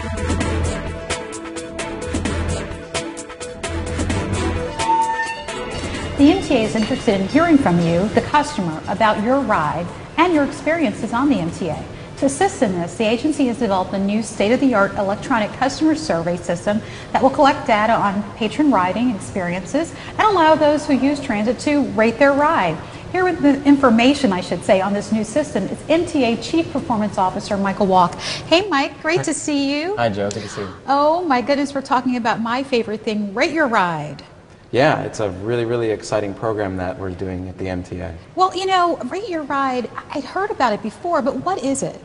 The MTA is interested in hearing from you, the customer, about your ride and your experiences on the MTA. To assist in this, the agency has developed a new state-of-the-art electronic customer survey system that will collect data on patron riding experiences and allow those who use transit to rate their ride. Here with the information, I should say, on this new system is MTA Chief Performance Officer Michael Walk. Hey Mike, great to see you. Hi Joe, good to see you. Oh my goodness, we're talking about my favorite thing, Rate Your Ride. Yeah, it's a really, really exciting program that we're doing at the MTA. Well, you know, Rate Your Ride, I'd heard about it before, but what is it?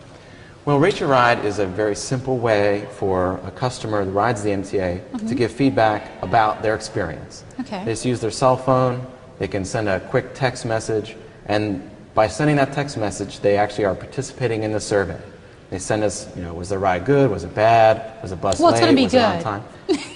Well, Rate Your Ride is a very simple way for a customer that rides the MTA to give feedback about their experience. Okay. They just use their cell phone, they can send a quick text message, and by sending that text message, they actually are participating in the survey. They send us, you know, was the ride good, was it bad, was the bus late, It's going to be was good. it on time?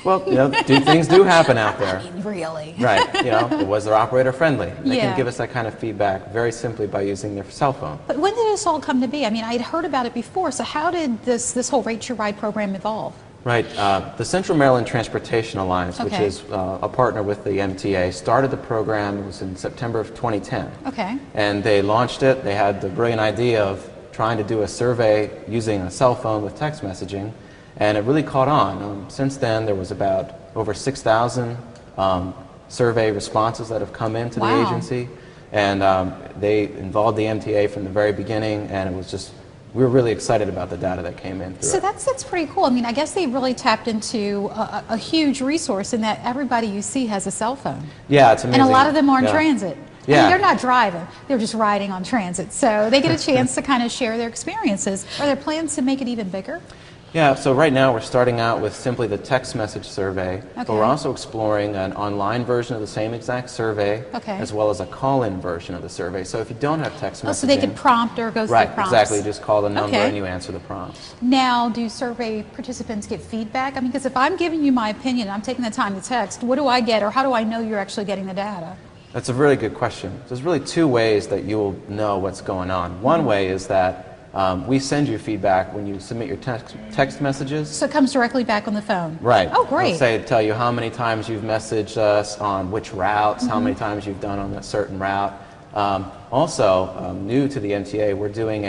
Well, you know, things do happen out there. I mean, really. Right, you know, was their operator friendly? They Yeah. can give us that kind of feedback very simply by using their cell phone. But when did this all come to be? I mean, I'd heard about it before, so how did this whole Rate Your Ride program evolve? Right, the Central Maryland Transportation Alliance, which Okay. is a partner with the MTA, started the program. It was in September of 2010. Okay. And they launched it. They had the brilliant idea of trying to do a survey using a cell phone with text messaging, and it really caught on. Since then, there was about over 6,000 survey responses that have come into the Wow. agency, and they involved the MTA from the very beginning, and it was just, we were really excited about the data that came in through So it. that's pretty cool. I mean, I guess they really tapped into a huge resource in that everybody you see has a cell phone. Yeah, it's amazing. And a lot of them are in Yeah. transit. I Yeah. mean, they're not driving, they're just riding on transit. So they get a chance to kind of share their experiences. Are there plans to make it even bigger? Yeah, so right now we're starting out with simply the text message survey, but Okay. we're also exploring an online version of the same exact survey, Okay. as well as a call-in version of the survey. So if you don't have text messaging, Oh, so they could prompt or go through right, the prompts. exactly, you just call the number Okay. and you answer the prompts. Now, do survey participants get feedback? I mean, because if I'm giving you my opinion, I'm taking the time to text, what do I get, or how do I know you're actually getting the data? That's a really good question. There's really two ways that you'll know what's going on. One way is that we send you feedback when you submit your text messages. So it comes directly back on the phone? Right. Oh, great. It'll say, tell you how many times you've messaged us on which routes, how many times you've done on a certain route. Also, new to the MTA, we're doing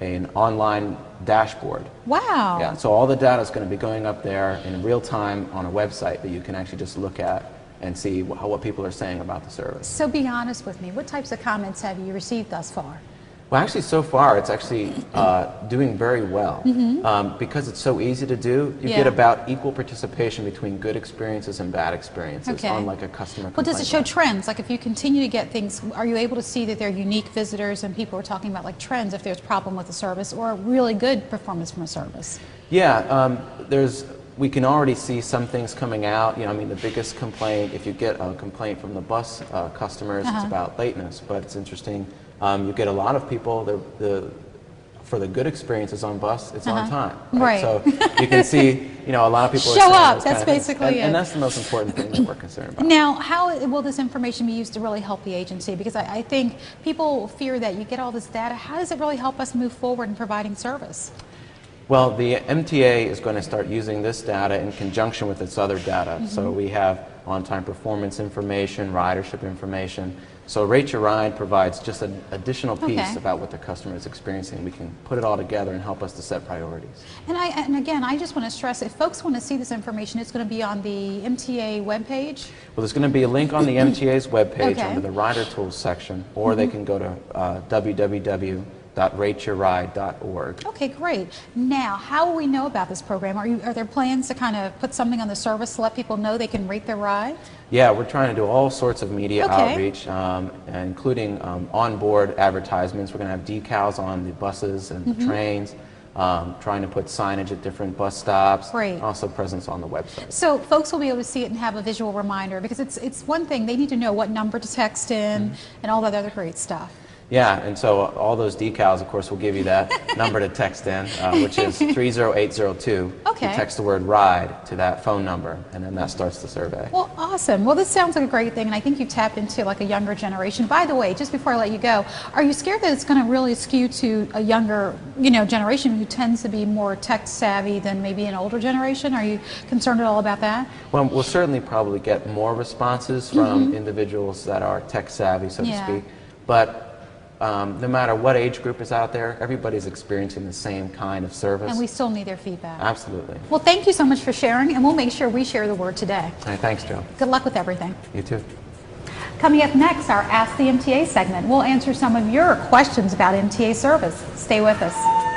an online dashboard. Wow. Yeah, so all the data is going to be going up there in real time on a website that you can actually just look at and see what people are saying about the service. So be honest with me, what types of comments have you received thus far? Well, actually, so far, it's actually doing very well. Because it's so easy to do, you Yeah. get about equal participation between good experiences and bad experiences Okay. on like a customer Well, does it complaint show line. trends? Like if you continue to get things, are you able to see that they're unique visitors and people are talking about like trends if there's a problem with the service or really good performance from a service? Yeah, we can already see some things coming out. You know, I mean, the biggest complaint, if you get a complaint from the bus customers, it's about lateness. But it's interesting, you get a lot of people, for the good experiences on bus, it's on time. Right. So you can see, you know, a lot of people Show are saying up, those that's kind of things. basically it. And that's the most important thing that we're concerned about. Now, how will this information be used to really help the agency? Because I think people fear that you get all this data. How does it really help us move forward in providing service? Well, the MTA is going to start using this data in conjunction with its other data. So we have on-time performance information, ridership information. So Rate Your Ride provides just an additional piece Okay. about what the customer is experiencing. We can put it all together and help us to set priorities. And again, I just want to stress, if folks want to see this information, it's going to be on the MTA webpage. Well, there's going to be a link on the MTA's webpage Okay. under the Rider Tools section, or they can go to www.rateyourride.org. Okay, great. Now, how will we know about this program? Are there plans to kind of put something on the service to let people know they can rate their ride? Yeah, we're trying to do all sorts of media Okay. outreach, including onboard advertisements. We're going to have decals on the buses and the trains, trying to put signage at different bus stops, Great. also presence on the website. So folks will be able to see it and have a visual reminder, because it's one thing, they need to know what number to text in and all that other great stuff. Yeah, and so all those decals, of course, will give you that number to text in, which is 30802. Okay. You text the word RIDE to that phone number, and then that starts the survey. Well, awesome. Well, this sounds like a great thing, and I think you tapped into like a younger generation. By the way, just before I let you go, are you scared that it's going to really skew to a younger, generation who tends to be more tech savvy than maybe an older generation? Are you concerned at all about that? Well, we'll certainly probably get more responses from individuals that are tech savvy, so to speak. But no matter what age group is out there, everybody's experiencing the same kind of service. And we still need their feedback. Absolutely. Well, thank you so much for sharing, and we'll make sure we share the word today. All right, thanks, Joe. Good luck with everything. You too. Coming up next, our Ask the MTA segment. We'll answer some of your questions about MTA service. Stay with us.